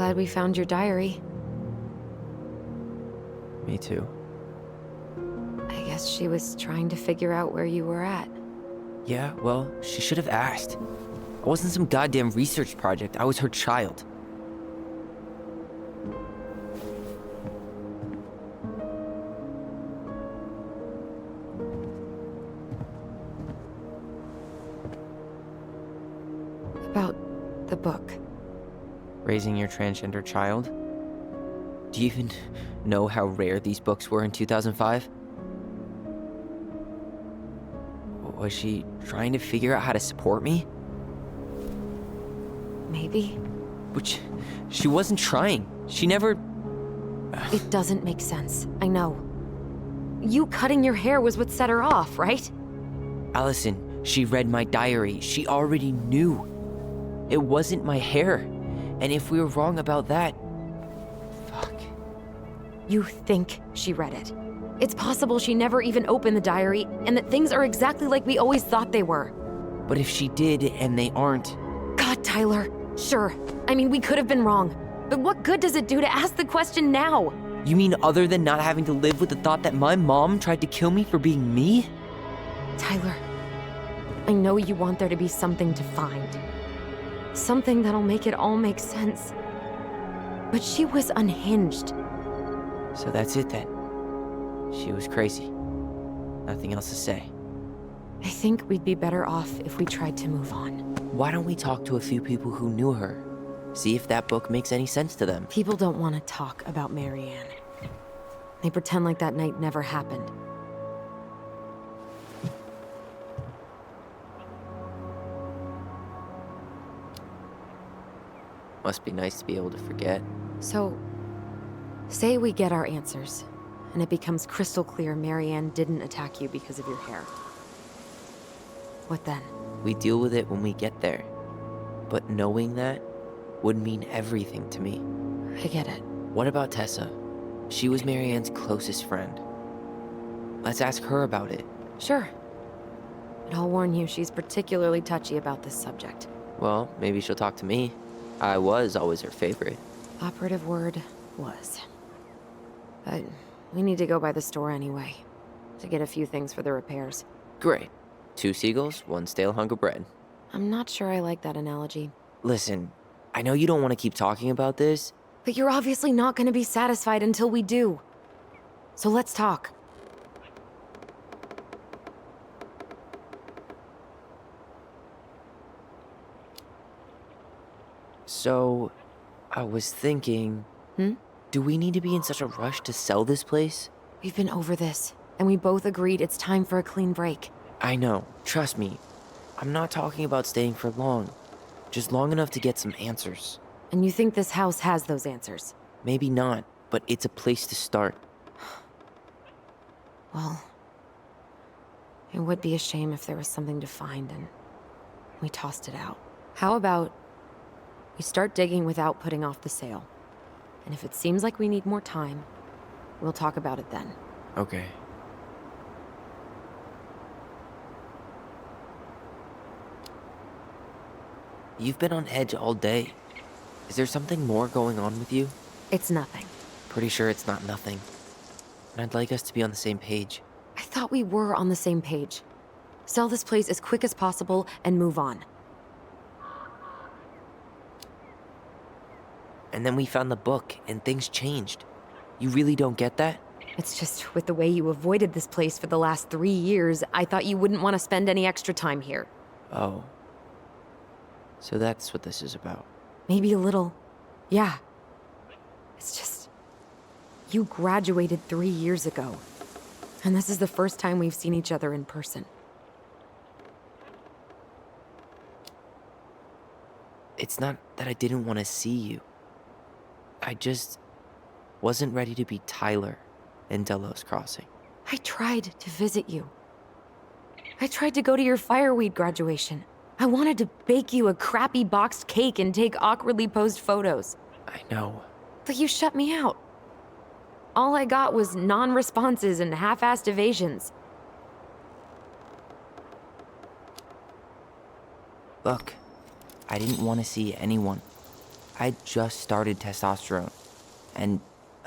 glad we found your diary. Me too. I guess she was trying to figure out where you were at. Yeah, well, she should have asked. I wasn't some goddamn research project. I was her child. About the book. Raising your transgender child? Do you even know how rare these books were in 2005? Was she trying to figure out how to support me? Maybe. Which, she wasn't trying. She never... It doesn't make sense, I know. You cutting your hair was what set her off, right? Allison, she read my diary. She already knew. It wasn't my hair. And if we were wrong about that... Fuck. You think she read it. It's possible she never even opened the diary, and that things are exactly like we always thought they were. But if she did, and they aren't... God, Tyler. Sure. I mean, we could have been wrong. But what good does it do to ask the question now? You mean other than not having to live with the thought that my mom tried to kill me for being me? Tyler, I know you want there to be something to find. Something that'll make it all make sense. But she was unhinged. So that's it then. She was crazy. Nothing else to say. I think we'd be better off if we tried to move on. Why don't we talk to a few people who knew her? See if that book makes any sense to them. People don't want to talk about Marianne. They pretend like that night never happened. Must be nice to be able to forget. So, say we get our answers, and it becomes crystal clear Marianne didn't attack you because of your hair. What then? We deal with it when we get there. But knowing that would mean everything to me. I get it. What about Tessa? She was Marianne's closest friend. Let's ask her about it. Sure. But I'll warn you, she's particularly touchy about this subject. Well, maybe she'll talk to me. I was always her favorite. Operative word was. But we need to go by the store anyway, to get a few things for the repairs. Great. 2 seagulls, 1 stale hunk of bread. I'm not sure I like that analogy. Listen, I know you don't want to keep talking about this. But you're obviously not going to be satisfied until we do. So let's talk. So, I was thinking... Do we need to be in such a rush to sell this place? We've been over this, and we both agreed it's time for a clean break. I know, trust me. I'm not talking about staying for long. Just long enough to get some answers. And you think this house has those answers? Maybe not, but it's a place to start. Well, it would be a shame if there was something to find and we tossed it out. How about we start digging without putting off the sale? And if it seems like we need more time, we'll talk about it then. Okay. You've been on edge all day. Is there something more going on with you? It's nothing. Pretty sure it's not nothing. And I'd like us to be on the same page. I thought we were on the same page. Sell this place as quick as possible and move on. And then we found the book, and things changed. You really don't get that? It's just with the way you avoided this place for the last 3 years, I thought you wouldn't want to spend any extra time here. Oh. So that's what this is about. Maybe a little. Yeah. It's just... You graduated 3 years ago. And this is the first time we've seen each other in person. It's not that I didn't want to see you. I just wasn't ready to be Tyler in Delos Crossing. I tried to visit you. I tried to go to your fireweed graduation. I wanted to bake you a crappy boxed cake and take awkwardly posed photos. I know. But you shut me out. All I got was non-responses and half-assed evasions. Look, I didn't want to see anyone. I just started testosterone. And,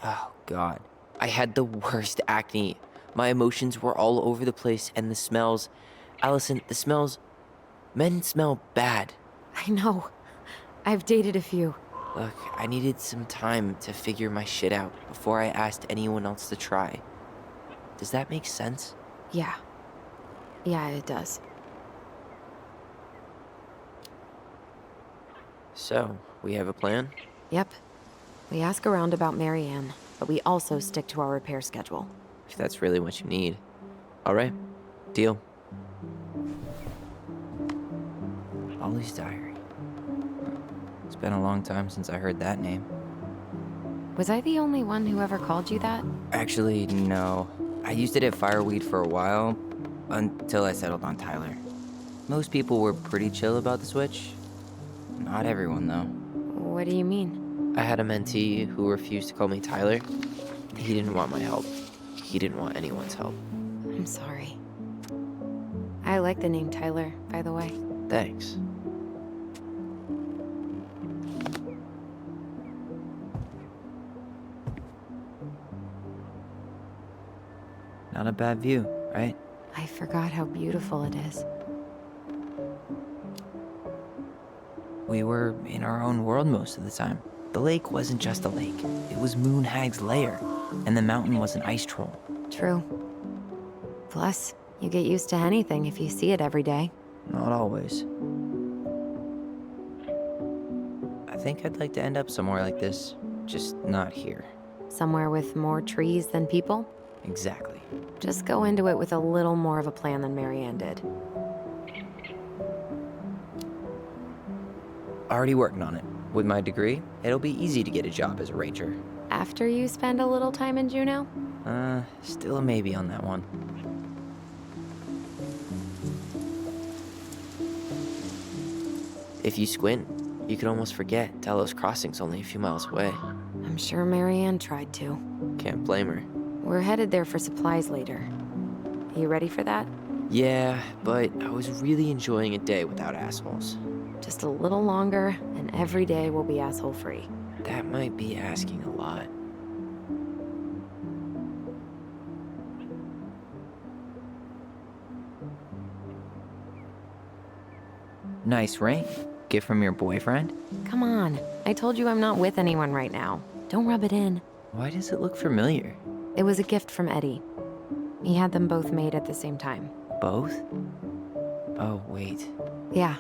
oh God, I had the worst acne. My emotions were all over the place, and the smells. Allison, the smells. Men smell bad. I know. I've dated a few. Look, I needed some time to figure my shit out before I asked anyone else to try. Does that make sense? Yeah. Yeah, it does. So, we have a plan? Yep. We ask around about Marianne, but we also stick to our repair schedule. If that's really what you need. All right, deal. Ollie's diary. It's been a long time since I heard that name. Was I the only one who ever called you that? Actually, no. I used it at Fireweed for a while, until I settled on Tyler. Most people were pretty chill about the switch. Not everyone, though. What do you mean? I had a mentee who refused to call me Tyler. He didn't want my help. He didn't want anyone's help. I'm sorry. I like the name Tyler, by the way. Thanks. Not a bad view, right? I forgot how beautiful it is. We were in our own world most of the time. The lake wasn't just a lake. It was Moonhag's lair, and the mountain was an ice troll. True. Plus, you get used to anything if you see it every day. Not always. I think I'd like to end up somewhere like this, just not here. Somewhere with more trees than people? Exactly. Just go into it with a little more of a plan than Marianne did. Already working on it. With my degree, it'll be easy to get a job as a ranger. After you spend a little time in Juneau? Still a maybe on that one. If you squint, you could almost forget Delos Crossing's only a few miles away. I'm sure Marianne tried to. Can't blame her. We're headed there for supplies later. You ready for that? Yeah, but I was really enjoying a day without assholes. Just a little longer, and every day will be asshole-free. That might be asking a lot. Nice ring. Gift from your boyfriend? Come on. I told you I'm not with anyone right now. Don't rub it in. Why does it look familiar? It was a gift from Eddie. He had them both made at the same time. Both? Oh, wait. Yeah.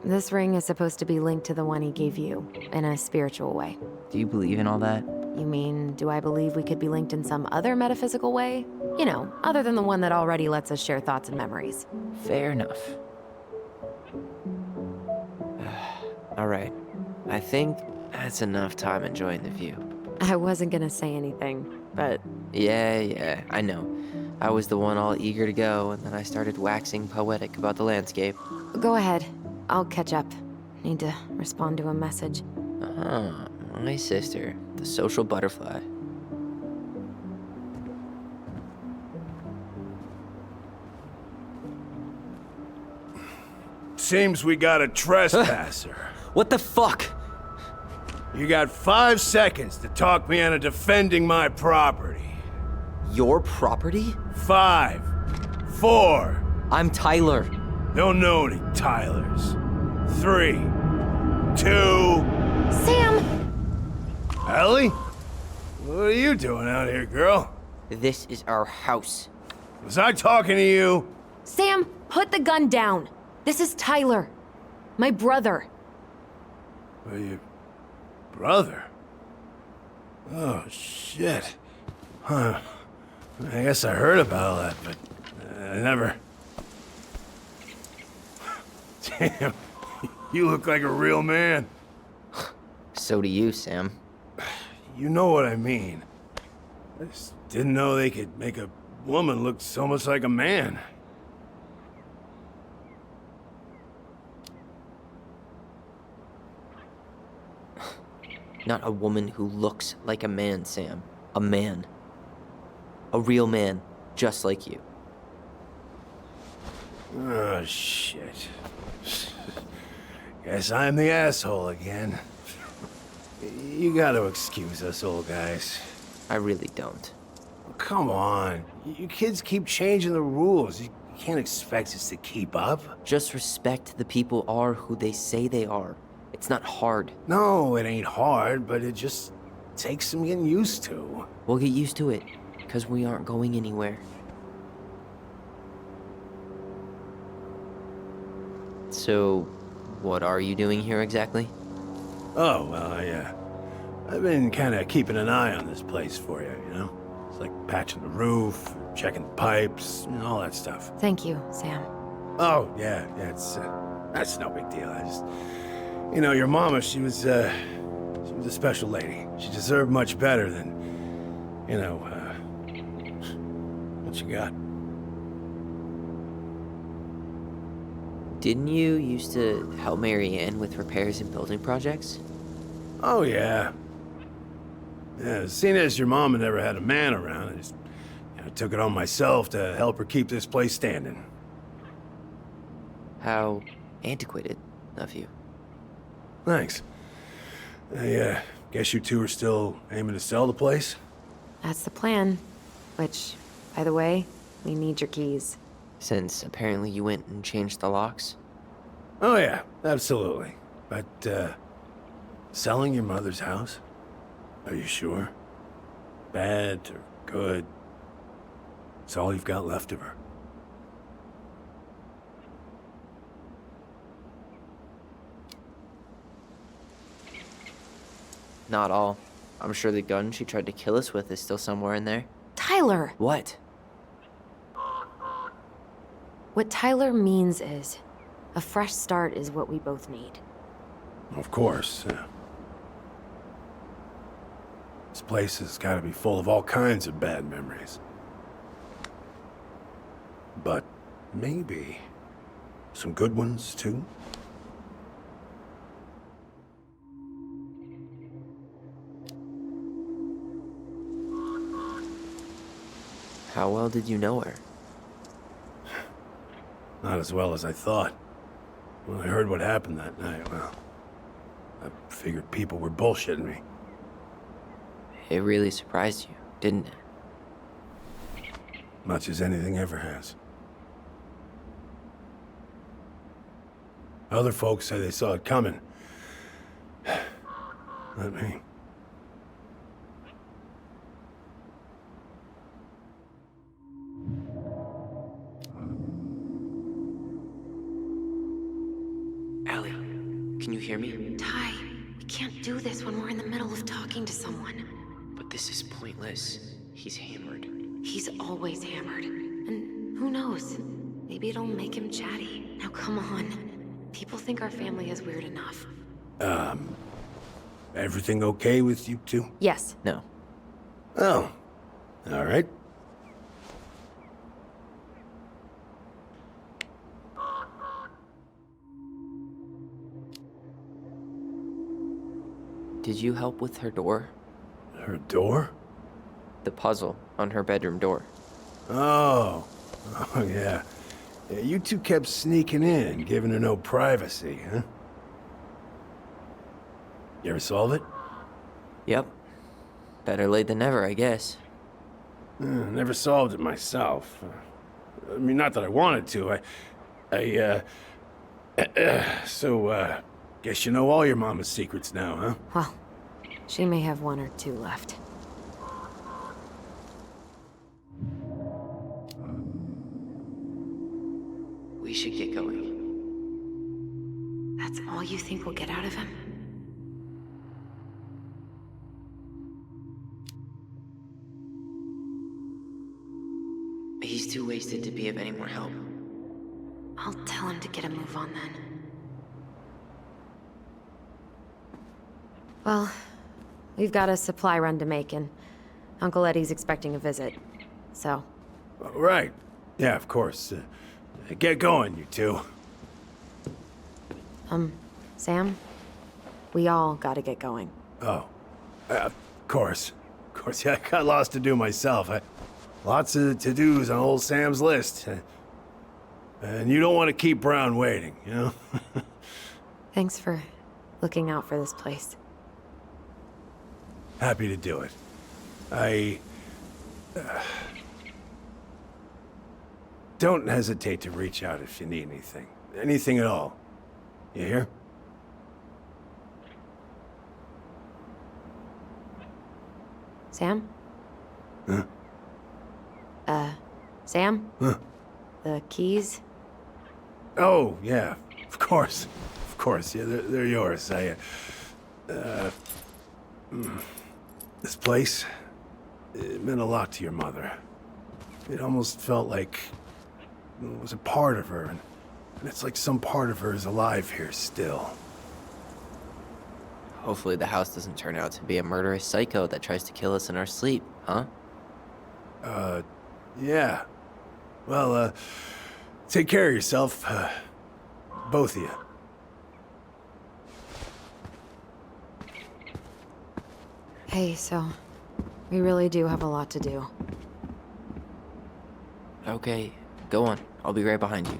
This ring is supposed to be linked to the one he gave you, in a spiritual way. Do you believe in all that? You mean, do I believe we could be linked in some other metaphysical way? You know, other than the one that already lets us share thoughts and memories. Fair enough. All right. I think that's enough time enjoying the view. I wasn't gonna say anything, but... Yeah, I know. I was the one all eager to go, and then I started waxing poetic about the landscape. Go ahead. I'll catch up. Need to respond to a message. Ah, my sister, the social butterfly. Seems we got a trespasser. What the fuck? You got 5 seconds to talk me into defending my property. Your property? 5, 4. I'm Tyler. Don't know any Tylers. 3, 2. Sam! Ellie? What are you doing out here, girl? This is our house. Was I talking to you? Sam, put the gun down. This is Tyler. My brother. Well, your brother? Oh, shit. Huh. I guess I heard about all that, but I never... Damn, you look like a real man. So do you, Sam. You know what I mean. I just didn't know they could make a woman look so much like a man. Not a woman who looks like a man, Sam. A man. A real man, just like you. Oh, shit. Guess I'm the asshole again. You gotta excuse us old guys. I really don't. Come on. You kids keep changing the rules. You can't expect us to keep up. Just respect the people are who they say they are. It's not hard. No, it ain't hard, but it just takes some getting used to. We'll get used to it, because we aren't going anywhere. So, what are you doing here exactly? Oh, well, I've been kind of keeping an eye on this place for you, you know? It's like patching the roof, checking the pipes, and all that stuff. Thank you, Sam. Oh, yeah, that's no big deal. I just, you know, your mama, she was a special lady. She deserved much better than, you know, what you got. Didn't you used to help Mary Ann with repairs and building projects? Oh, yeah. Yeah, seeing as your mama never had a man around, I just took it on myself to help her keep this place standing. How antiquated of you. Thanks. I guess you two are still aiming to sell the place? That's the plan. Which, by the way, we need your keys. Since apparently you went and changed the locks? Oh, yeah, absolutely. But, selling your mother's house? Are you sure? Bad or good? It's all you've got left of her. Not all. I'm sure the gun she tried to kill us with is still somewhere in there. Tyler! What? What Tyler means is, a fresh start is what we both need. Of course. This place has got to be full of all kinds of bad memories. But maybe some good ones, too? How well did you know her? Not as well as I thought. When I heard what happened that night, well, I figured people were bullshitting me. It really surprised you, didn't it? Much as anything ever has. Other folks say they saw it coming. Not me. Allie, can you hear me? Ty, we can't do this when we're in the middle of talking to someone. But this is pointless. He's hammered. He's always hammered. And who knows? Maybe it'll make him chatty. Now come on. People think our family is weird enough. Everything okay with you two? Yes. No. Oh, all right. Did you help with her door? Her door? The puzzle on her bedroom door. Oh, yeah. You two kept sneaking in, giving her no privacy, huh? You ever solve it? Yep. Better late than never, I guess. Never solved it myself. I mean, not that I wanted to. So, guess you know all your mama's secrets now, huh? Well, she may have one or two left. We should get going. That's all you think we'll get out of him? He's too wasted to be of any more help. I'll tell him to get a move on then. Well, we've got a supply run to make, and Uncle Eddie's expecting a visit. So, Right. Yeah, of course. Get going, you two. Sam, we all gotta get going. Oh, of course. Of course, yeah, I got lots to do myself. Lots of to-dos on old Sam's list. And you don't want to keep Brown waiting, you know? Thanks for looking out for this place. Happy to do it. I... don't hesitate to reach out if you need anything. Anything at all. You hear? Sam? Huh? Sam? Huh? The keys? Oh, yeah. Of course. Of course. Yeah, they're yours. This place, it meant a lot to your mother. It almost felt like it was a part of her, and it's like some part of her is alive here still. Hopefully the house doesn't turn out to be a murderous psycho that tries to kill us in our sleep, huh? Yeah. Well, take care of yourself, both of you. Hey, so we really do have a lot to do. Okay, go on. I'll be right behind you.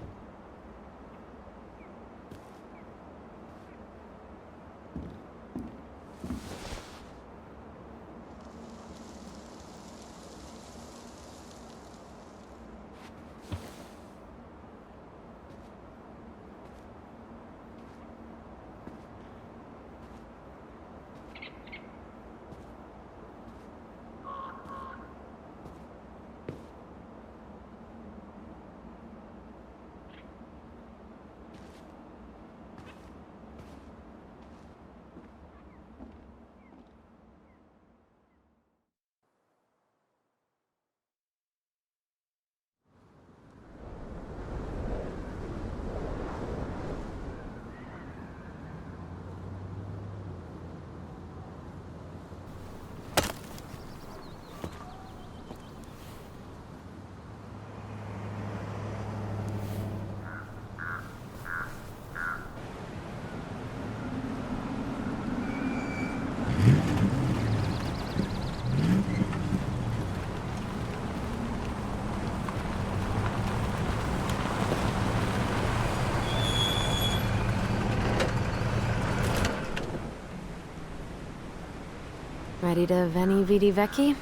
Ready to Veni Vidi Vici?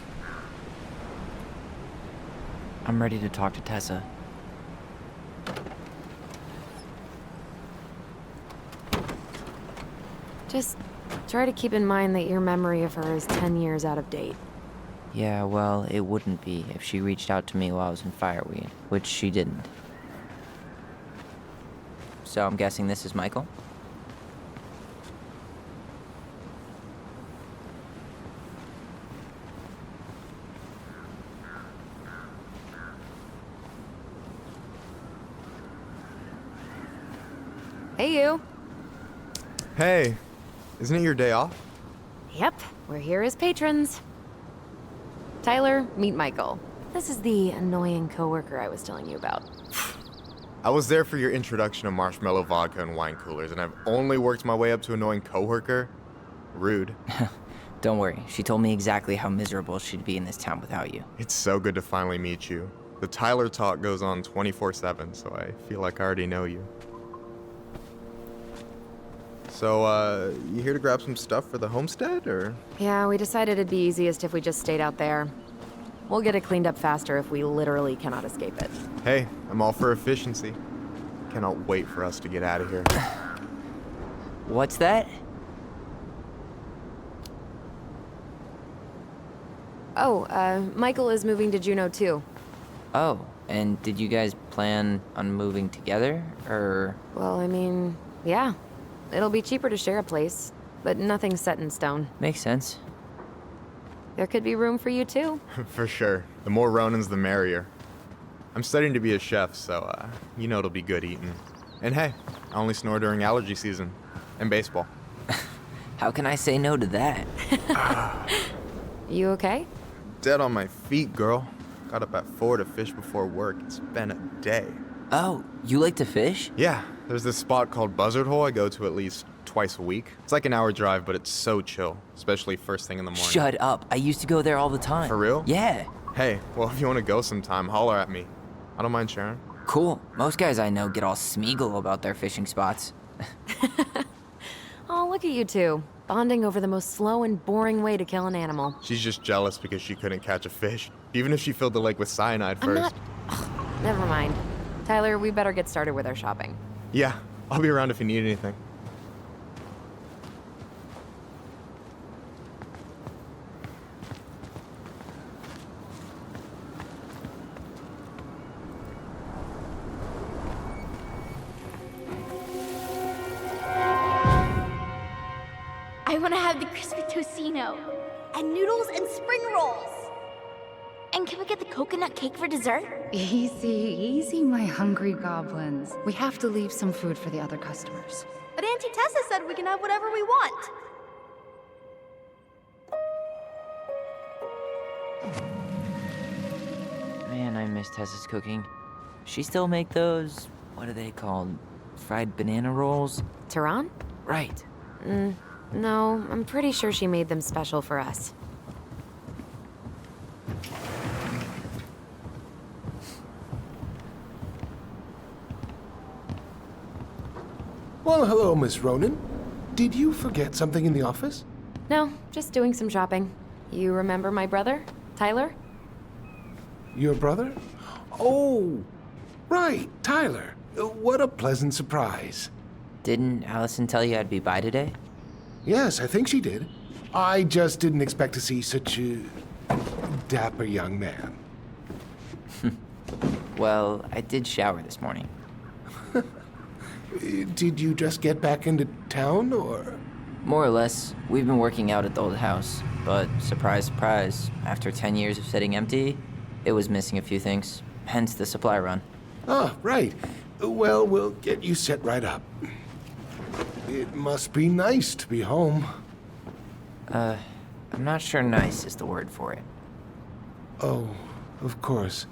I'm ready to talk to Tessa. Just try to keep in mind that your memory of her is 10 years out of date. Yeah, well, it wouldn't be if she reached out to me while I was in Fireweed, which she didn't. So I'm guessing this is Michael? Hey, you. Hey, isn't it your day off? Yep, we're here as patrons. Tyler, meet Michael. This is the annoying coworker I was telling you about. I was there for your introduction to marshmallow vodka and wine coolers, and I've only worked my way up to annoying coworker. Rude. Don't worry, she told me exactly how miserable she'd be in this town without you. It's so good to finally meet you. The Tyler talk goes on 24/7, so I feel like I already know you. So, you here to grab some stuff for the homestead, or? Yeah, we decided it'd be easiest if we just stayed out there. We'll get it cleaned up faster if we literally cannot escape it. Hey, I'm all for efficiency. Cannot wait for us to get out of here. What's that? Oh, Michael is moving to Juneau too. Oh, and did you guys plan on moving together, or? Well, I mean, yeah. It'll be cheaper to share a place, but nothing's set in stone. Makes sense. There could be room for you too. For sure. The more Ronins, the merrier. I'm studying to be a chef, so, you know it'll be good eating. And hey, I only snore during allergy season. And baseball. How can I say no to that? You okay? Dead on my feet, girl. Got up at 4 to fish before work. It's been a day. Oh, you like to fish? Yeah, there's this spot called Buzzard Hole I go to at least twice a week. It's like an hour drive, but it's so chill, especially first thing in the morning. Shut up. I used to go there all the time. For real? Yeah. Hey, well, if you want to go sometime, holler at me. I don't mind sharing. Cool. Most guys I know get all Smeagol about their fishing spots. Oh, look at you two. bonding over the most slow and boring way to kill an animal. She's just jealous because she couldn't catch a fish, even if she filled the lake with cyanide I'm first. not... Ugh, never mind. Tyler, we better get started with our shopping. Yeah, I'll be around if you need anything. I want to have the crispy tocino, and noodles and spring rolls. And can we get the coconut cake for dessert? Easy, easy, my hungry goblins. We have to leave some food for the other customers. But Auntie Tessa said we can have whatever we want. Man, I miss Tessa's cooking. She still make those, what are they called? Fried banana rolls? Tehran? Right. No, I'm pretty sure she made them special for us. Well, hello, Miss Ronan. Did you forget something in the office? No, just doing some shopping. You remember my brother, Tyler? Your brother? Oh, right, Tyler. What a pleasant surprise. Didn't Allison tell you I'd be by today? Yes, I think she did. I just didn't expect to see such a dapper young man. Well, I did shower this morning. Did you just get back into town, or? More or less, we've been working out at the old house, but surprise, surprise, after 10 years of sitting empty, it was missing a few things, hence the supply run. Ah, right. Well, we'll get you set right up. It must be nice to be home. I'm not sure nice is the word for it. Oh, of course.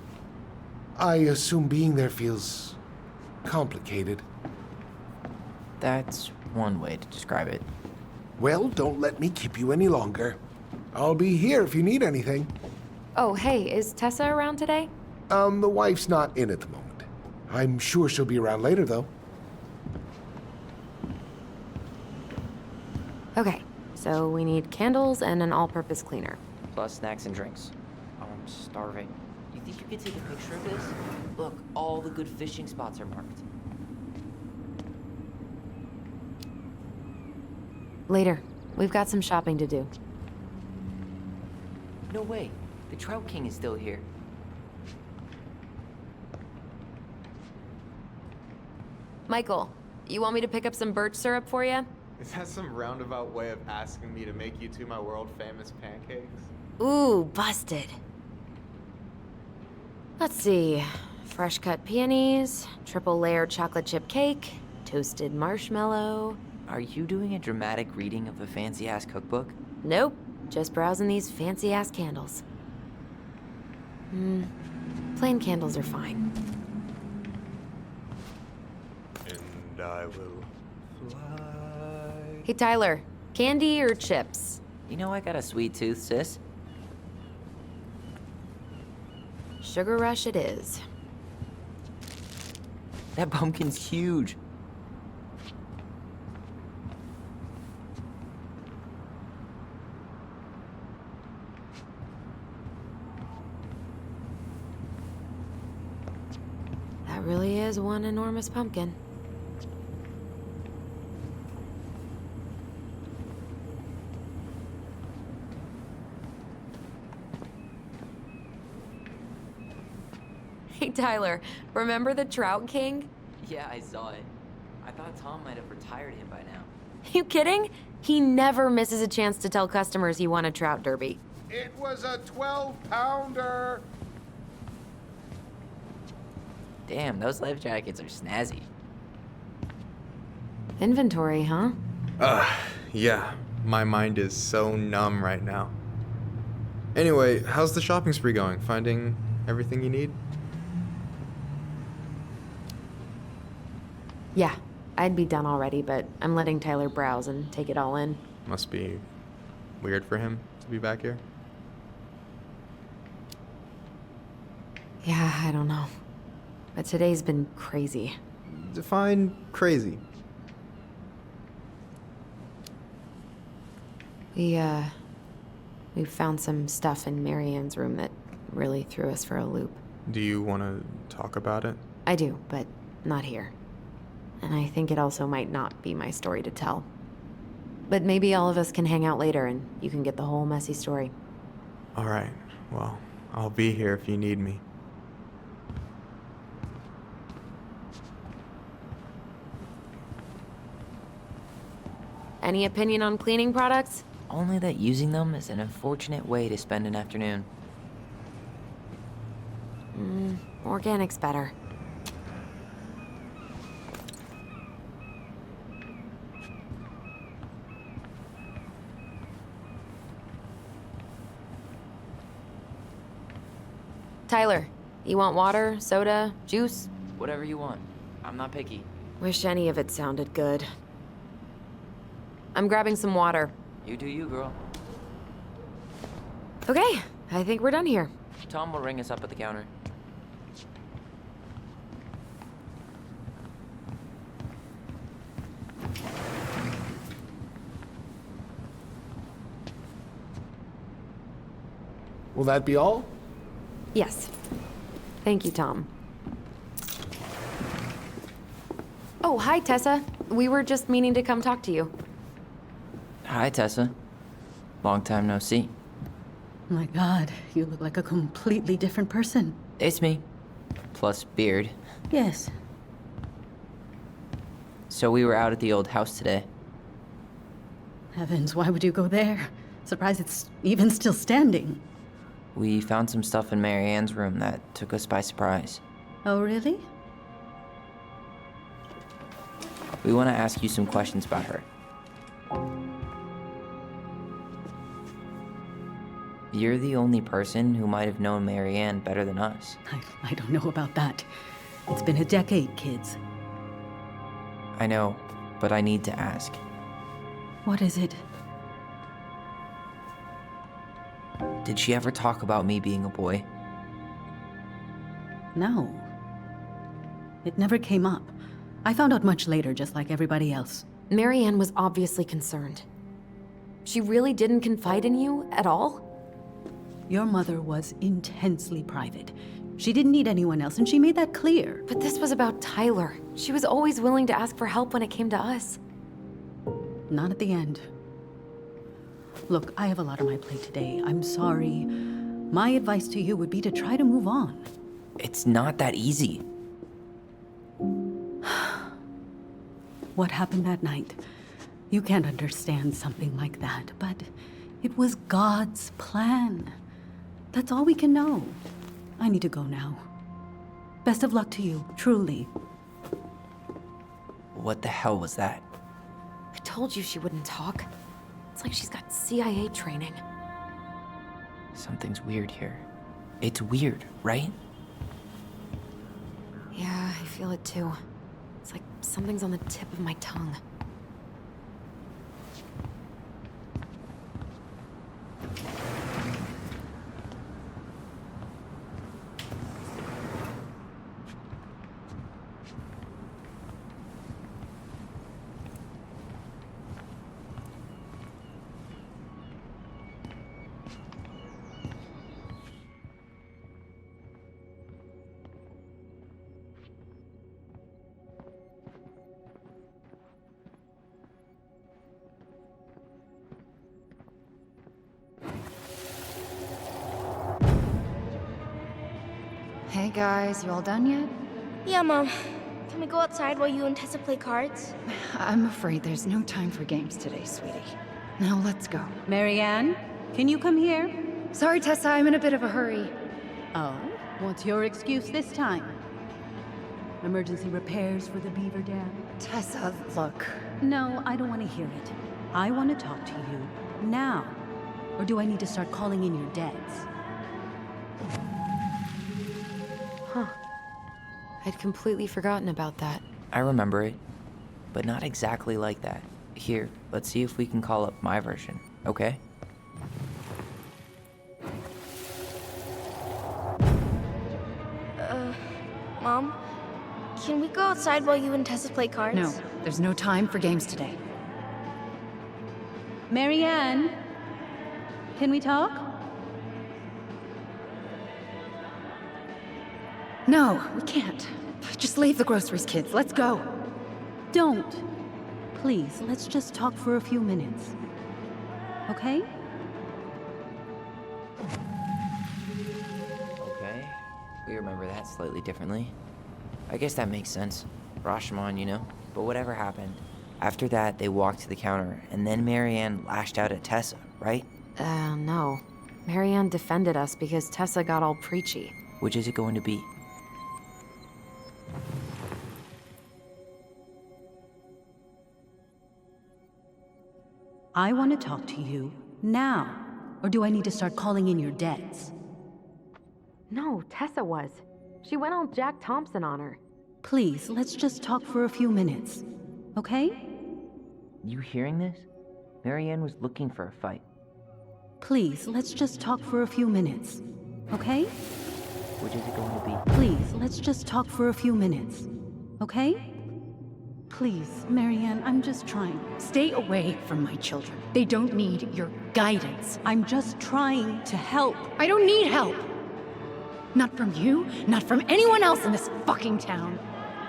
I assume being there feels complicated. That's one way to describe it. Well, don't let me keep you any longer. I'll be here if you need anything. Oh, hey, is Tessa around today? The wife's not in at the moment. I'm sure she'll be around later, though. Okay, so we need candles and an all-purpose cleaner. Plus snacks and drinks. Oh, I'm starving. You think you could take a picture of this? Look, all the good fishing spots are marked. Later. We've got some shopping to do. No way. The Trout King is still here. Michael, you want me to pick up some birch syrup for you? Is that some roundabout way of asking me to make you two my world-famous pancakes? Ooh, busted. Let's see. Fresh cut peonies, triple layered chocolate chip cake, toasted marshmallow. Are you doing a dramatic reading of a fancy-ass cookbook? Nope, just browsing these fancy-ass candles. Plain candles are fine. And I will fly. Hey, Tyler, candy or chips? You know I got a sweet tooth, sis. Sugar Rush it is. That pumpkin's huge. That really is one enormous pumpkin. Hey, Tyler, remember the Trout King? Yeah, I saw it. I thought Tom might have retired him by now. You kidding? He never misses a chance to tell customers he won a trout derby. It was a 12-pounder. Damn, those life jackets are snazzy. Inventory, huh? Yeah. My mind is so numb right now. Anyway, how's the shopping spree going? Finding everything you need? Yeah, I'd be done already, but I'm letting Tyler browse and take it all in. Must be weird for him to be back here. Yeah, I don't know. But today's been crazy. Define crazy. We found some stuff in Marianne's room that really threw us for a loop. Do you want to talk about it? I do, but not here. And I think it also might not be my story to tell. But maybe all of us can hang out later and you can get the whole messy story. All right. Well, I'll be here if you need me. Any opinion on cleaning products? Only that using them is an unfortunate way to spend an afternoon. Organic's better. Tyler, you want water, soda, juice? Whatever you want. I'm not picky. Wish any of it sounded good. I'm grabbing some water. You do you, girl. Okay, I think we're done here. Tom will ring us up at the counter. Will that be all? Yes. Thank you, Tom. Oh, hi, Tessa. We were just meaning to come talk to you. Hi, Tessa. Long time no see. My God, you look like a completely different person. It's me. Plus beard. Yes. So we were out at the old house today. Heavens, why would you go there? Surprised it's even still standing. We found some stuff in Marianne's room that took us by surprise. Oh, really? We want to ask you some questions about her. You're the only person who might have known Marianne better than us. I don't know about that. It's been a decade, kids. I know, but I need to ask. What is it? Did she ever talk about me being a boy? No. It never came up. I found out much later, just like everybody else. Marianne was obviously concerned. She really didn't confide in you at all? Your mother was intensely private. She didn't need anyone else, and she made that clear. But this was about Tyler. She was always willing to ask for help when it came to us. Not at the end. Look, I have a lot on my plate today. I'm sorry. My advice to you would be to try to move on. It's not that easy. What happened that night? You can't understand something like that, but it was God's plan. That's all we can know. I need to go now. Best of luck to you, truly. What the hell was that? I told you she wouldn't talk. It's like she's got CIA training. Something's weird here. It's weird, right? Yeah, I feel it too. It's like something's on the tip of my tongue. Hey guys, you all done yet? Yeah, Mom. Can we go outside while you and Tessa play cards? I'm afraid there's no time for games today, sweetie. Now let's go. Marianne, can you come here? Sorry, Tessa, I'm in a bit of a hurry. Oh, what's your excuse this time? Emergency repairs for the beaver dam? Tessa, look. No, I don't want to hear it. I want to talk to you now. Or do I need to start calling in your dads? Huh. I'd completely forgotten about that. I remember it, but not exactly like that. Here, let's see if we can call up my version, okay? Mom? Can we go outside while you and Tessa play cards? No, there's no time for games today. Marianne, Can we talk? No, we can't. Just leave the groceries, kids. Let's go. Don't. Please, let's just talk for a few minutes. Okay? Okay. We remember that slightly differently. I guess that makes sense. Rashomon, you know? But whatever happened. After that, they walked to the counter, and then Marianne lashed out at Tessa, right? No. Marianne defended us because Tessa got all preachy. Which is it going to be? I want to talk to you now. Or do I need to start calling in your debts? No, Tessa was. She went all Jack Thompson on her. Please, let's just talk for a few minutes. Okay? You hearing this? Marianne was looking for a fight. Please, let's just talk for a few minutes. Okay? Which is it going to be? Please, let's just talk for a few minutes. Okay? Please, Marianne, I'm just trying. Stay away from my children. They don't need your guidance. I'm just trying to help. I don't need help. Not from you, not from anyone else in this fucking town.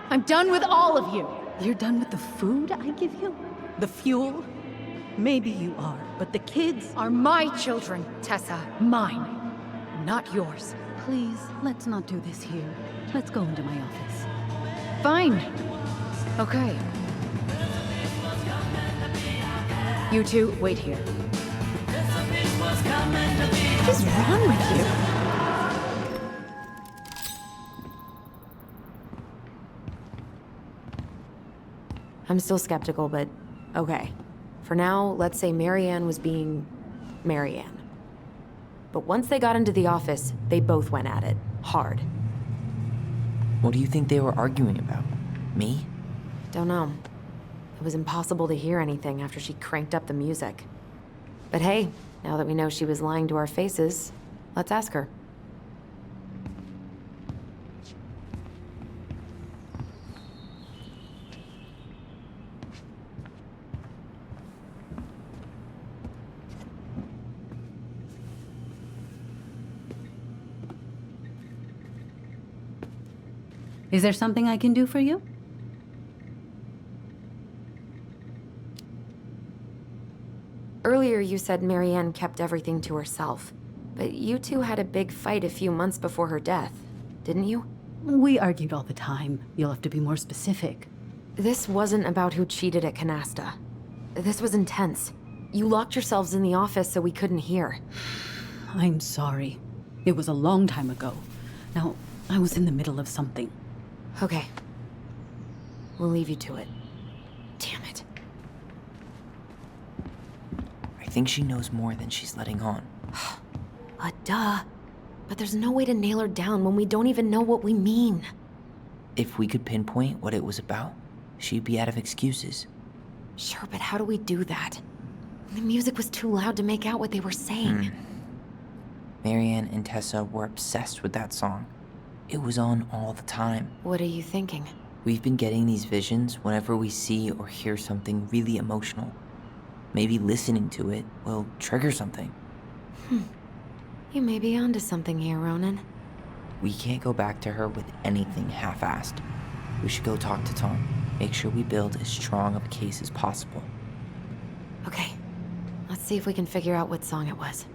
I'm done with all of you. You're done with the food I give you? The fuel? Maybe you are, but the kids Are my children, Tessa. Mine, not yours. Please, let's not do this here. Let's go into my office. Fine. Okay. You two, wait here. What is wrong with you? I'm still skeptical, but okay. For now, let's say Marianne was being Marianne. But once they got into the office, they both went at it. Hard. What do you think they were arguing about? Me? Don't know. It was impossible to hear anything after she cranked up the music. But hey, now that we know she was lying to our faces, let's ask her. Is there something I can do for you? Earlier you said Marianne kept everything to herself. But you two had a big fight a few months before her death, didn't you? We argued all the time. You'll have to be more specific. This wasn't about who cheated at Canasta. This was intense. You locked yourselves in the office so we couldn't hear. I'm sorry. It was a long time ago. Now, I was in the middle of something. Okay. We'll leave you to it. Damn it. I think she knows more than she's letting on. Duh. But there's no way to nail her down when we don't even know what we mean. If we could pinpoint what it was about, she'd be out of excuses. Sure, but how do we do that? The music was too loud to make out what they were saying. Marianne and Tessa were obsessed with that song. It was on all the time. What are you thinking? We've been getting these visions whenever we see or hear something really emotional. Maybe listening to it will trigger something. You may be onto something here, Ronan. We can't go back to her with anything half-assed. We should go talk to Tom. Make sure we build as strong of a case as possible. Okay. Let's see if we can figure out what song it was.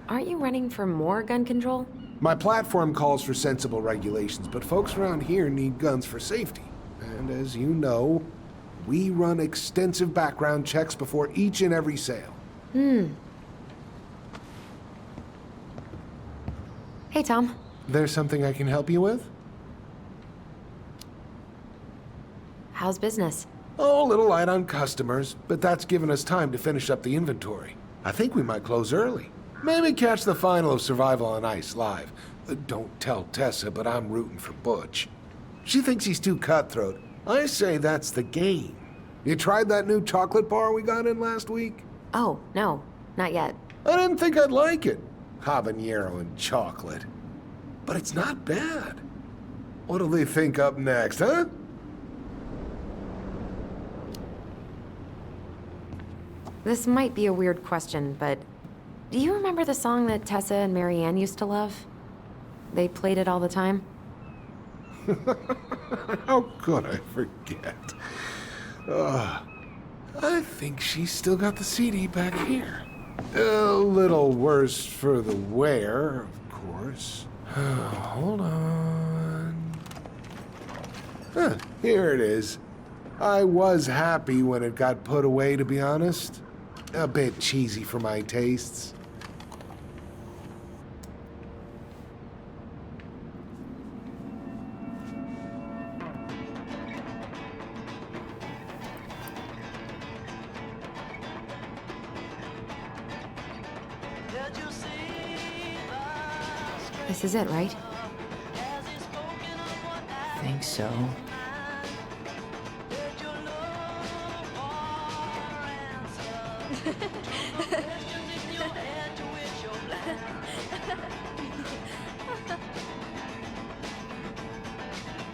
Aren't you running for more gun control? My platform calls for sensible regulations, but folks around here need guns for safety. And as you know, we run extensive background checks before each and every sale. Hey, Tom. There's something I can help you with? How's business? Oh, a little light on customers, but that's given us time to finish up the inventory. I think we might close early. Maybe catch the final of Survival on Ice live. Don't tell Tessa, but I'm rooting for Butch. She thinks he's too cutthroat. I say that's the game. You tried that new chocolate bar we got in last week? Oh, no. Not yet. I didn't think I'd like it. Habanero and chocolate. but it's not bad. What'll they think up next, huh? This might be a weird question, but do you remember the song that Tessa and Marianne used to love? They played it all the time. How could I forget? I think she's still got the CD back here. A little worse for the wear, of course. Hold on. Huh, here it is. I was happy when it got put away, to be honest. A bit cheesy for my tastes. This is it, right? Think so.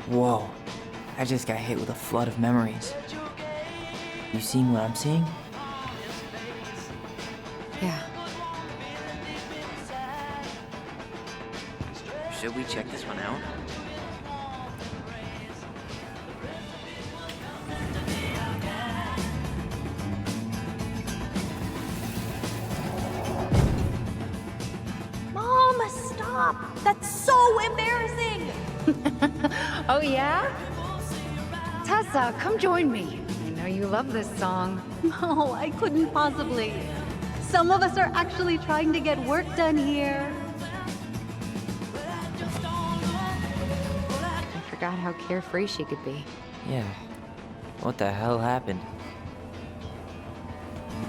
Whoa. I just got hit with a flood of memories. You seeing what I'm seeing? Yeah. Should we check this one out? Mom, stop! That's so embarrassing! Oh, yeah? Tessa, come join me. I know you love this song. No, I couldn't possibly. Some of us are actually trying to get work done here. I forgot how carefree she could be. Yeah. What the hell happened?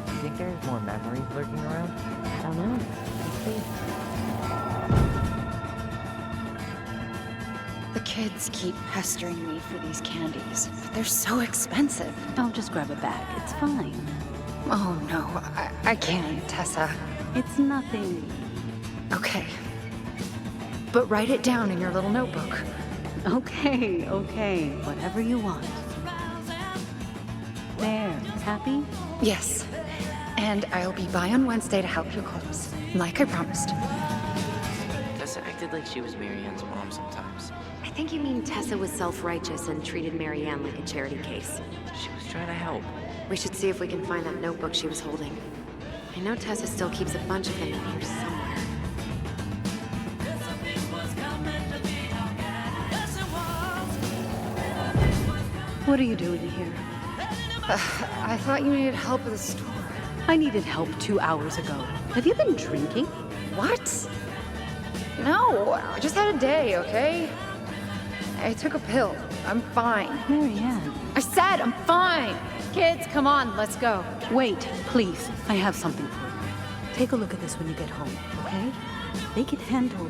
Do you think there's more memories lurking around? I don't know. Let's see. The kids keep pestering me for these candies. They're so expensive. I'll just grab a bag. It's fine. Oh, no. I can't, Tessa. It's nothing. Okay. But write it down in your little notebook. Okay, okay. Whatever you want. There. Happy? Yes. And I'll be by on Wednesday to help you close, like I promised. Tessa acted like she was Marianne's mom sometimes. I think you mean Tessa was self-righteous and treated Marianne like a charity case. She was trying to help. We should see if we can find that notebook she was holding. I know Tessa still keeps a bunch of them in here somewhere. What are you doing here? I thought you needed help with the store. I needed help 2 hours ago. Have you been drinking? What? No, I just had a day, okay? I took a pill. I'm fine. Marianne. I said I'm fine. Kids, come on, let's go. Wait, please. I have something for you. Take a look at this when you get home, okay? They can handle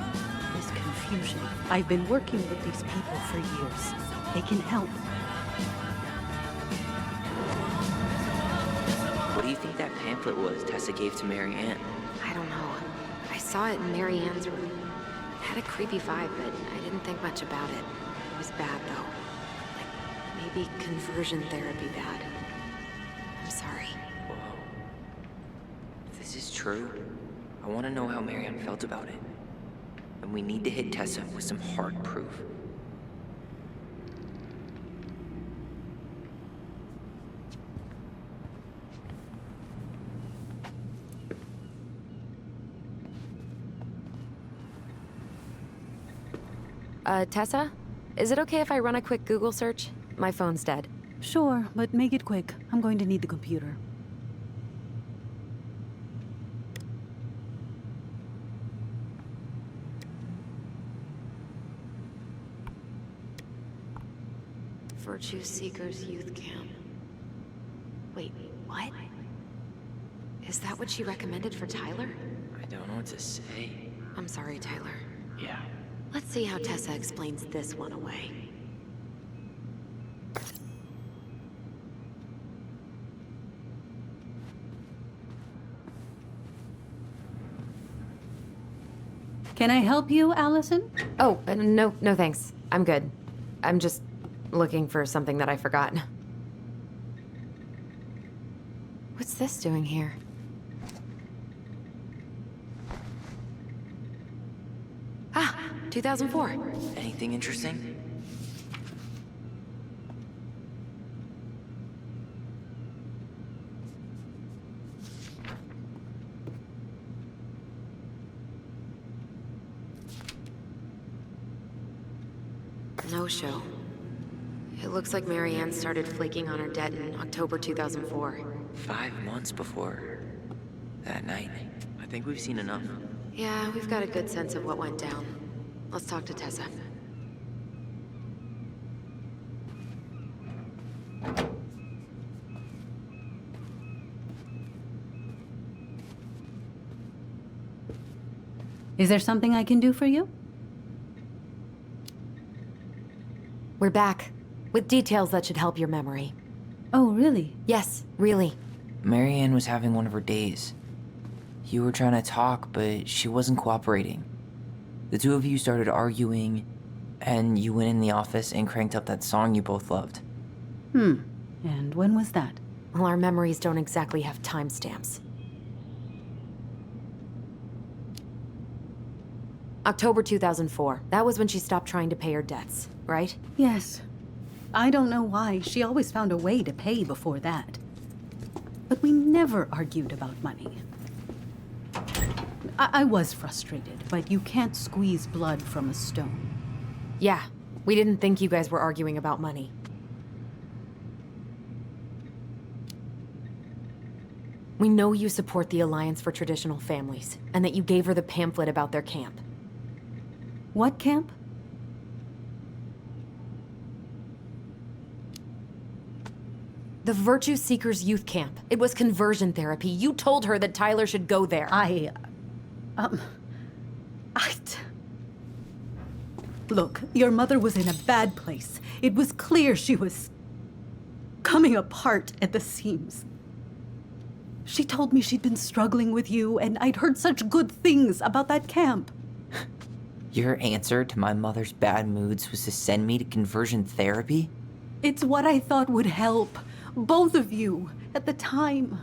this confusion. I've been working with these people for years. They can help. What do you think that pamphlet was Tessa gave to Marianne? I don't know. I saw it in Marianne's room. It had a creepy vibe, but I didn't think much about it. It was bad, though. Like, maybe conversion therapy bad. I'm sorry. Whoa. If this is true, I want to know how Marianne felt about it. And we need to hit Tessa with some hard proof. Tessa? Is it okay if I run a quick Google search? My phone's dead. Sure, but make it quick. I'm going to need the computer. Virtue Seekers Youth Camp. Wait, what? Is that what she recommended for Tyler? I don't know what to say. I'm sorry, Tyler. Yeah. Let's see how Tessa explains this one away. Can I help you, Allison? Oh, no, no thanks. I'm good. I'm just looking for something that I forgot. What's this doing here? Ah, 2004. Anything interesting? No show. It looks like Marianne started flaking on her debt in October 2004. 5 months before that night. I think we've seen enough. Yeah, we've got a good sense of what went down. Let's talk to Tessa. Is there something I can do for you? We're back, with details that should help your memory. Oh, really? Yes, really. Marianne was having one of her days. You were trying to talk, but she wasn't cooperating. The two of you started arguing, and you went in the office and cranked up that song you both loved. And when was that? Well, our memories don't exactly have timestamps. October 2004. That was when she stopped trying to pay her debts, right? Yes. I don't know why. She always found a way to pay before that. But we never argued about money. I was frustrated, but you can't squeeze blood from a stone. Yeah, we didn't think you guys were arguing about money. We know you support the Alliance for Traditional Families, and that you gave her the pamphlet about their camp. What camp? The Virtue Seekers Youth Camp. It was conversion therapy. You told her that Tyler should go there. Look, your mother was in a bad place. It was clear she was coming apart at the seams. She told me she'd been struggling with you, and I'd heard such good things about that camp. Your answer to my mother's bad moods was to send me to conversion therapy? It's what I thought would help both of you at the time.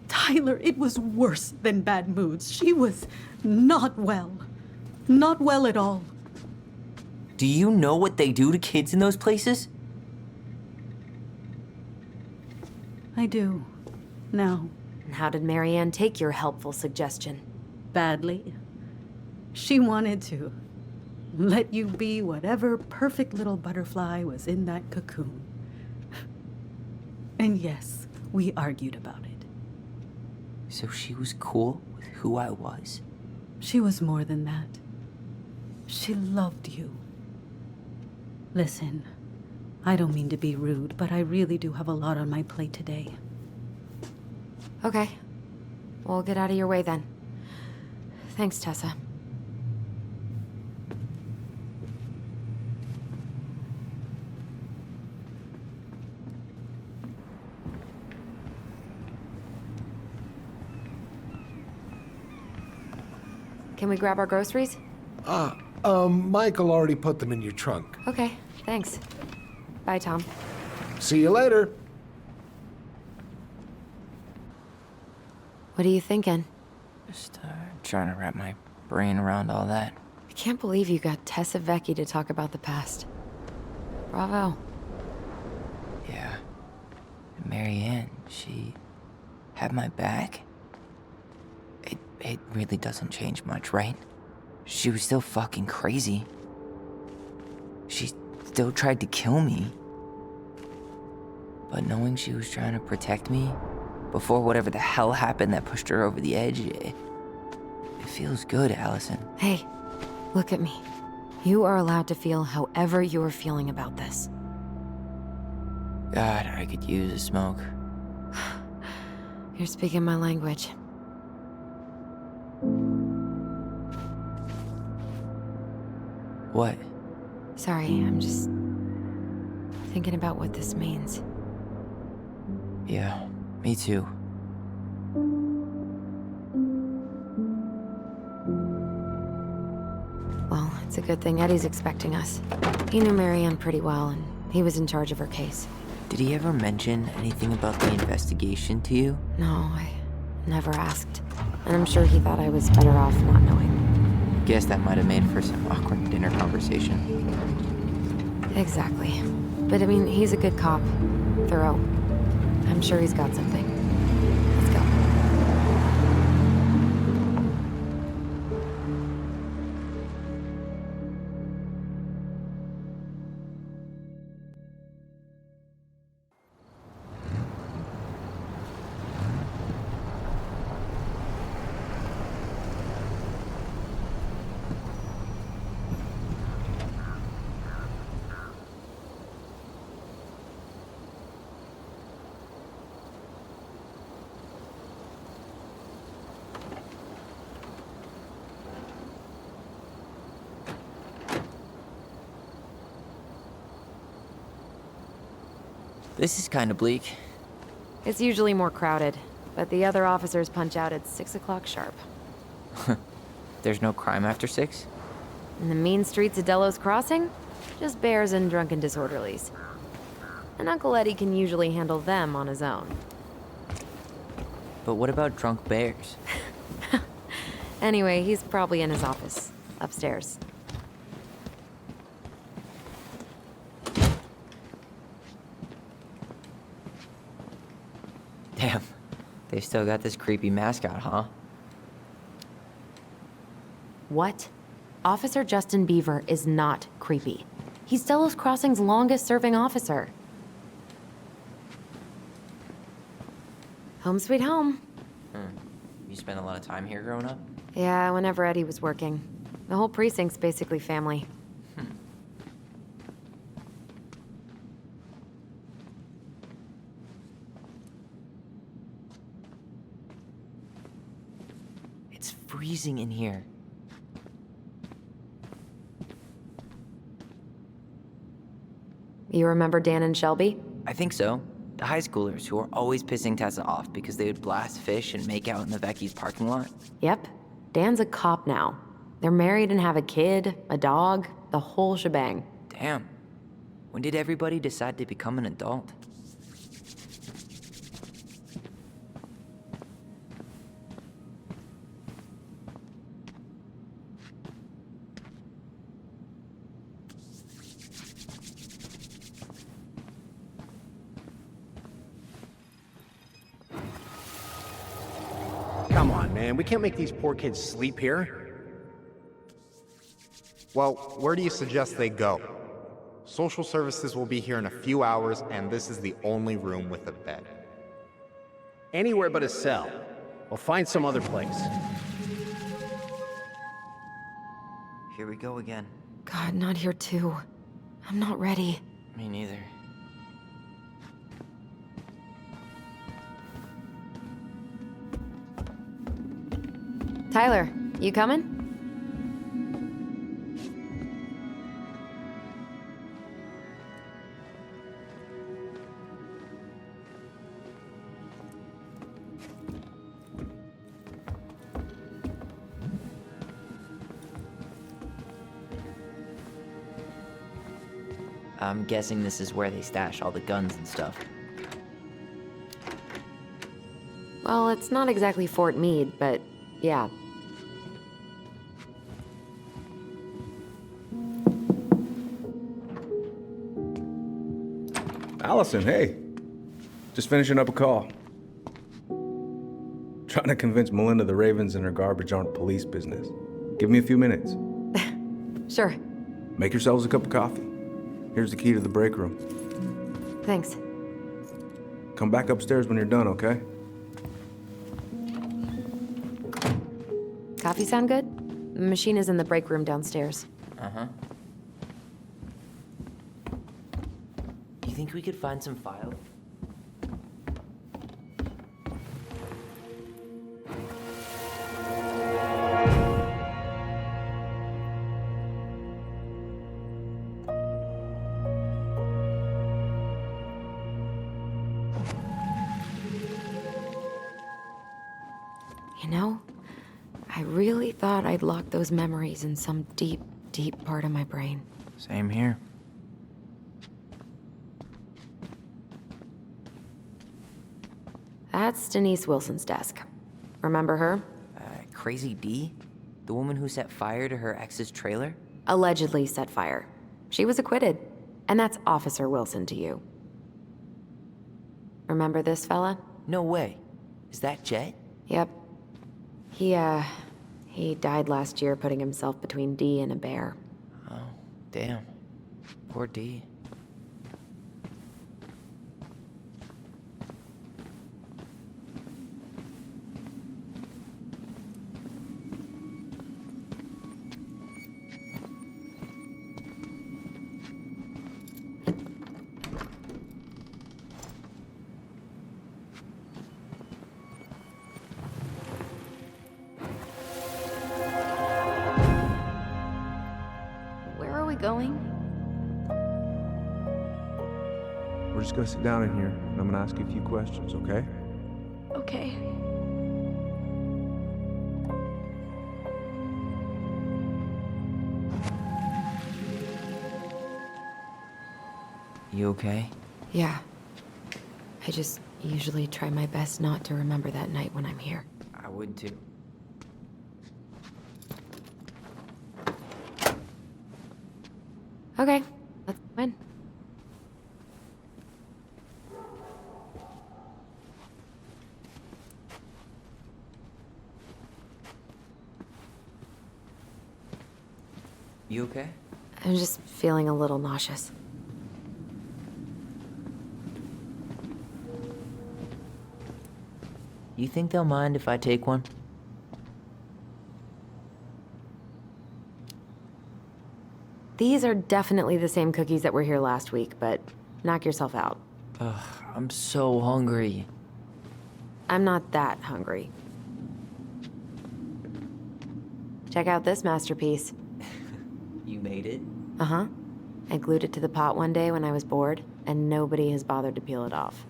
Tyler, it was worse than bad moods. She was not well. Not well at all. Do you know what they do to kids in those places? I do. Now. And how did Marianne take your helpful suggestion? Badly. She wanted to let you be whatever perfect little butterfly was in that cocoon. And yes, we argued about it. So she was cool with who I was? She was more than that. She loved you. Listen, I don't mean to be rude, but I really do have a lot on my plate today. Okay. We'll get out of your way then. Thanks, Tessa. Can we grab our groceries? Michael already put them in your trunk. Okay, thanks. Bye, Tom. See you later. What are you thinking? Just trying to wrap my brain around all that. I can't believe you got Tessa Vecchi to talk about the past. Bravo. Yeah. And Marianne, she had my back. It really doesn't change much, right? She was still fucking crazy. She still tried to kill me. But knowing she was trying to protect me before whatever the hell happened that pushed her over the edge, it feels good, Allison. Hey, look at me. You are allowed to feel however you are feeling about this. God, I could use a smoke. You're speaking my language. What? Sorry, I'm just thinking about what this means. Yeah, me too. It's a good thing Eddie's expecting us. He knew Marianne pretty well, and he was in charge of her case. Did he ever mention anything about the investigation to you? No, I never asked. And I'm sure he thought I was better off not knowing. Guess that might have made for some awkward dinner conversation. Exactly. But I mean, he's a good cop. Thorough. I'm sure he's got something. Let's go. This is kind of bleak. It's usually more crowded, but the other officers punch out at 6 o'clock sharp. There's no crime after 6? In the mean streets of Delos Crossing, just bears and drunken disorderlies. And Uncle Eddie can usually handle them on his own. But what about drunk bears? Anyway, he's probably in his office, upstairs. Damn, they still got this creepy mascot, huh? What? Officer Justin Beaver is not creepy. He's Delos Crossing's longest-serving officer. Home sweet home. You spent a lot of time here growing up? Yeah, whenever Eddie was working. The whole precinct's basically family. It's freezing in here. You remember Dan and Shelby? I think so. The high schoolers who were always pissing Tessa off because they would blast fish and make out in the Vecchi's parking lot. Yep. Dan's a cop now. They're married and have a kid, a dog, the whole shebang. Damn. When did everybody decide to become an adult? Come on, man. We can't make these poor kids sleep here. Well, where do you suggest they go? Social services will be here in a few hours, and this is the only room with a bed. Anywhere but a cell. We'll find some other place. Here we go again. God, not here too. I'm not ready. Me neither. Tyler, you coming? I'm guessing this is where they stash all the guns and stuff. Well, it's not exactly Fort Meade, but yeah. Allison, hey. Just finishing up a call. Trying to convince Melinda the Ravens and her garbage aren't police business. Give me a few minutes. Sure. Make yourselves a cup of coffee. Here's the key to the break room. Thanks. Come back upstairs when you're done, okay? Coffee sound good? The machine is in the break room downstairs. Uh-huh. You think we could find some files? You know, I really thought I'd locked those memories in some deep, deep part of my brain. Same here. That's Denise Wilson's desk. Remember her? Crazy D? The woman who set fire to her ex's trailer? Allegedly set fire. She was acquitted. And that's Officer Wilson to you. Remember this fella? No way. Is that Jet? Yep. He died last year putting himself between D and a bear. Oh, damn. Poor D. Where are we going? We're just gonna sit down in here, and I'm gonna ask you a few questions, okay? Okay. You okay? Yeah. I just usually try my best not to remember that night when I'm here. I would too. Okay, let's go in. You okay? I'm just feeling a little nauseous. You think they'll mind if I take one? These are definitely the same cookies that were here last week, but knock yourself out. Ugh, I'm so hungry. I'm not that hungry. Check out this masterpiece. You made it? Uh-huh. I glued it to the pot one day when I was bored, and nobody has bothered to peel it off.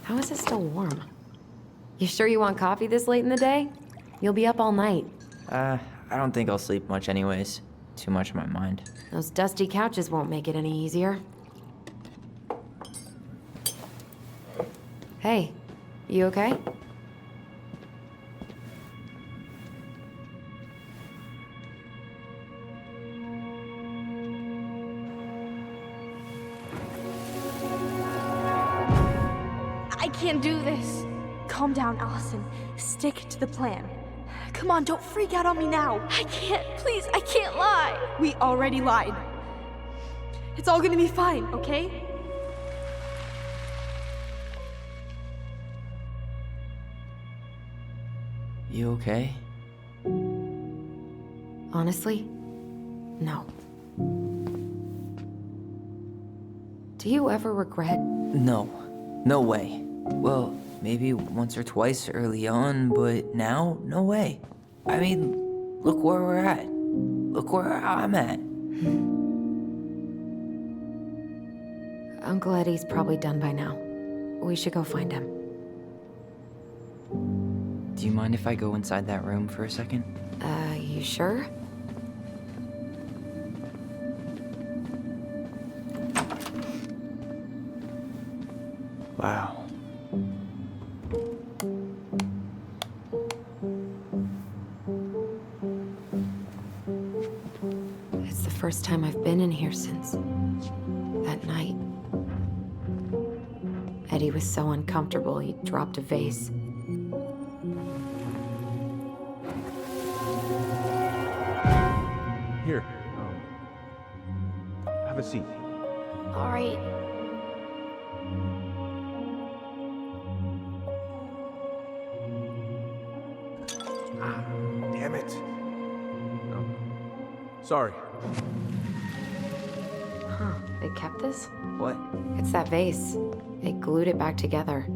How is it still warm? You sure you want coffee this late in the day? You'll be up all night. I don't think I'll sleep much anyways. Too much on my mind. Those dusty couches won't make it any easier. Hey, you okay? I can't do this. Calm down, Allison. Stick to the plan. Come on, don't freak out on me now. I can't, please, I can't lie. We already lied. It's all gonna be fine, okay? You okay? Honestly, no. Do you ever regret? No. No way. Well, maybe once or twice early on, but now, no way. I mean, look where we're at. Look where I'm at. Uncle Eddie's probably done by now. We should go find him. Do you mind if I go inside that room for a second? You sure? Wow. It's the first time I've been in here since that night. Eddie was so uncomfortable, he dropped a vase. Here, have a seat. All right. Damn it. No. Sorry. Huh, they kept this? What? It's that vase. They glued it back together.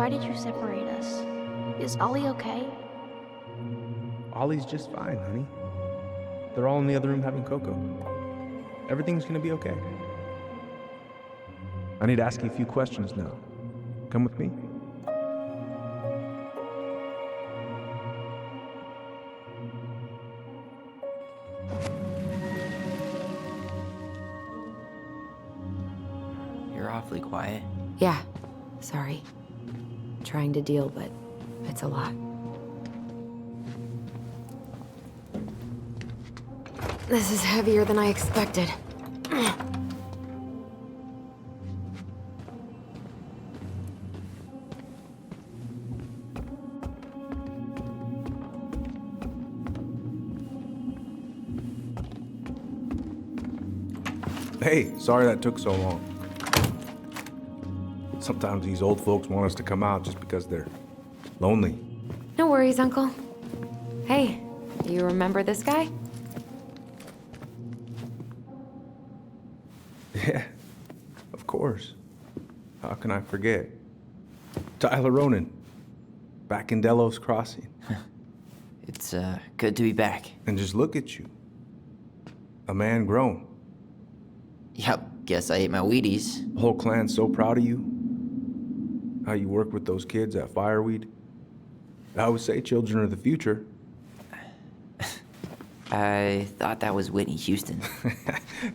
why did you separate us? Is Ollie okay? Ollie's just fine, honey. They're all in the other room having cocoa. Everything's gonna be okay. I need to ask you a few questions now. Come with me? You're awfully quiet. Yeah, sorry. Trying to deal, but it's a lot. This is heavier than I expected. Hey, sorry that took so long. Sometimes these old folks want us to come out just because they're lonely. No worries, Uncle. Hey, do you remember this guy? Yeah, of course. How can I forget? Tyler Ronan, back in Delos Crossing. It's good to be back. And just look at you. A man grown. Yep, guess I ate my Wheaties. The whole clan's so proud of you. How you work with those kids at Fireweed. I always say children are the future. I thought that was Whitney Houston.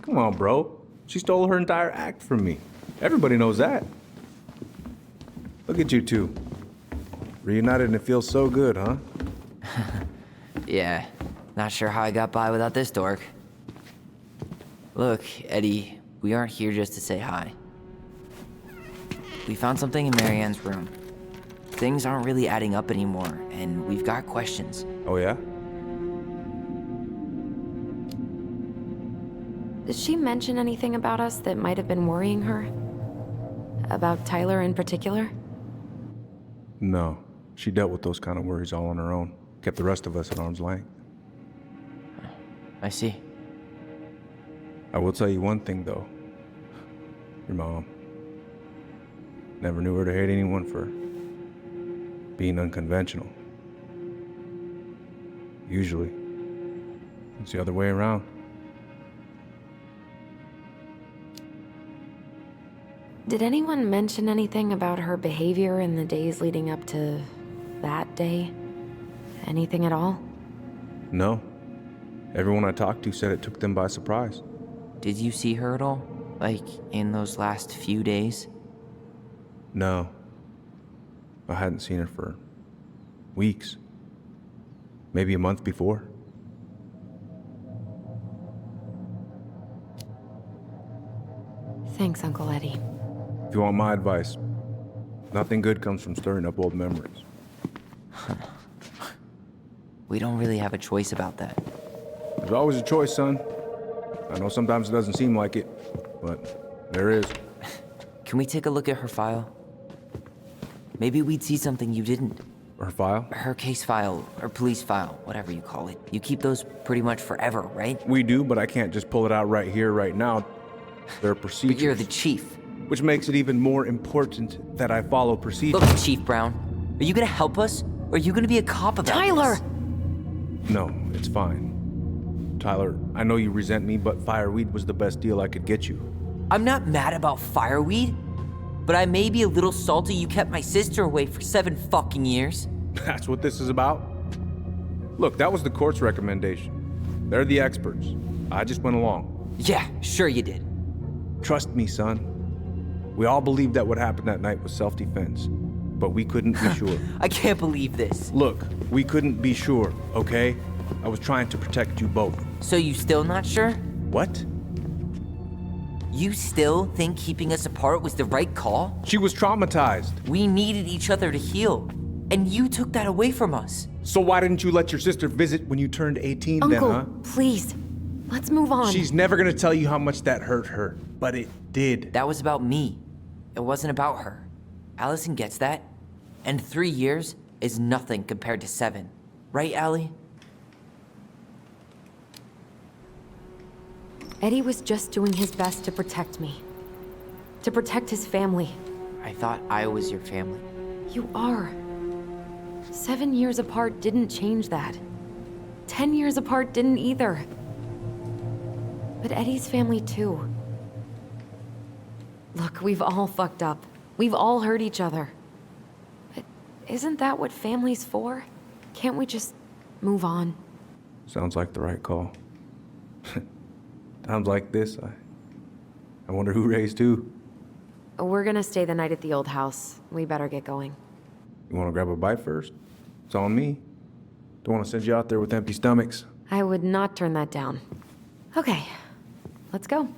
Come on, bro. She stole her entire act from me. Everybody knows that. Look at you two. Reunited and it feels so good, huh? Yeah, not sure how I got by without this dork. Look, Eddie, we aren't here just to say hi. We found something in Marianne's room. Things aren't really adding up anymore, and we've got questions. Oh, yeah? Did she mention anything about us that might have been worrying her? About Tyler in particular? No. She dealt with those kind of worries all on her own. Kept the rest of us at arm's length. I see. I will tell you one thing, though. Your mom. Never knew her to hate anyone for being unconventional. Usually, it's the other way around. Did anyone mention anything about her behavior in the days leading up to that day? Anything at all? No. Everyone I talked to said it took them by surprise. Did you see her at all? Like, in those last few days? No. I hadn't seen her for weeks. Maybe a month before. Thanks, Uncle Eddie. If you want my advice, nothing good comes from stirring up old memories. We don't really have a choice about that. There's always a choice, son. I know sometimes it doesn't seem like it, but there is. Can we take a look at her file? Maybe we'd see something you didn't. Her file? Her case file, or police file, whatever you call it. You keep those pretty much forever, right? We do, but I can't just pull it out right here, right now. There are procedures. But you're the chief. Which makes it even more important that I follow procedures. Look, Chief Brown, are you gonna help us? Or are you gonna be a cop about Tyler! this? No, it's fine. Tyler, I know you resent me, but Fireweed was the best deal I could get you. I'm not mad about Fireweed, but I may be a little salty you kept my sister away for 7 fucking years. That's what this is about? Look, that was the court's recommendation. They're the experts. I just went along. Yeah, sure you did. Trust me, son. We all believed that what happened that night was self-defense, but we couldn't be sure. I can't believe this. Look, we couldn't be sure, okay? I was trying to protect you both. So you still not sure? What? You still think keeping us apart was the right call? She was traumatized. We needed each other to heal, and you took that away from us. So why didn't you let your sister visit when you turned 18 Uncle, then, huh? please. Let's move on. She's never gonna tell you how much that hurt her, but it did. That was about me. It wasn't about her. Allison gets that. And 3 years is nothing compared to 7. Right, Allie? Eddie was just doing his best to protect me. To protect his family. I thought I was your family. You are. 7 years apart didn't change that. 10 years apart didn't either. But Eddie's family too. Look, we've all fucked up. We've all hurt each other. But isn't that what family's for? Can't we just move on? Sounds like the right call. Times like this, I wonder who raised who. We're gonna stay the night at the old house. We better get going. You want to grab a bite first? It's on me. Don't want to send you out there with empty stomachs. I would not turn that down. Okay, let's go.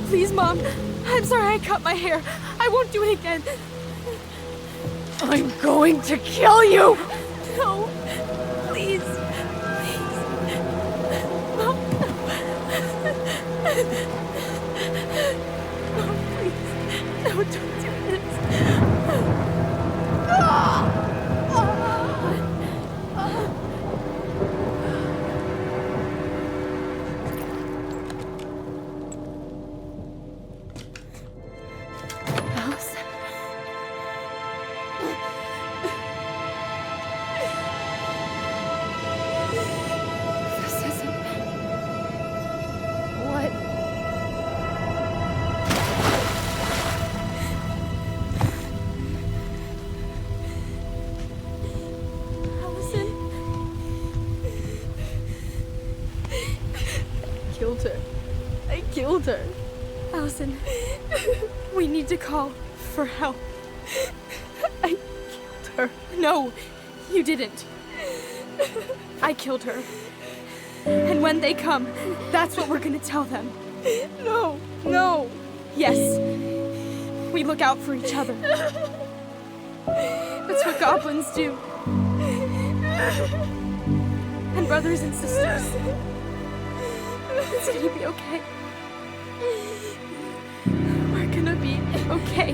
Please, Mom. I'm sorry I cut my hair. I won't do it again. I'm going to kill you! No. Please. Please. Mom. Mom, please. No, don't do this. Alice? This isn't... What? Allison. Killed her. I killed her. Allison, we need to call for help. I killed her. No, you didn't. I killed her. And when they come, that's what we're gonna tell them. No, no. Yes, we look out for each other. That's what goblins do. And brothers and sisters. It's gonna be okay. We're gonna be okay.